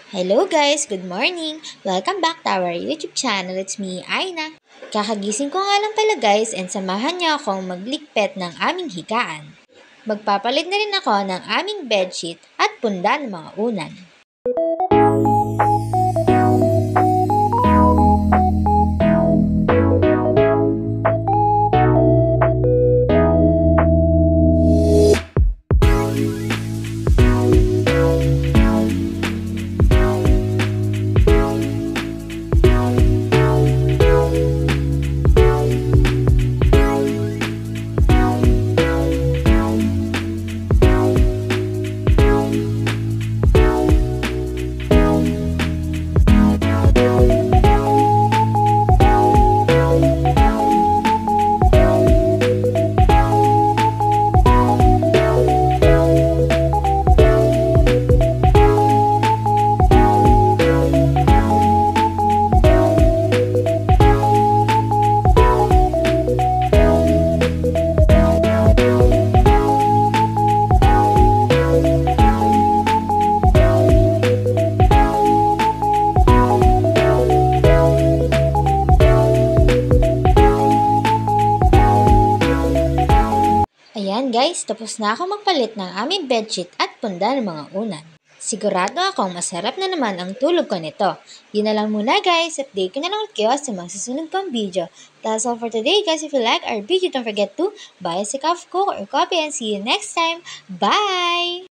Hello guys! Good morning! Welcome back to our YouTube channel. It's me, Aina. Kakagising ko nga lang pala guys and samahan niyo akong maglikpet ng aming higaan. Magpapalit na rin ako ng aming bedsheet at punda ng mga unan. Ayan guys, tapos na ako magpalit ng aming bedsheet at punda ng mga unan. Sigurado akong masarap na naman ang tulog ko nito. Yun na lang muna guys, update ko na lang ulit kayo sa mga susunod kong video. That's all for today guys. If you like our video, don't forget to buy a cup of coke or coffee and see you next time. Bye!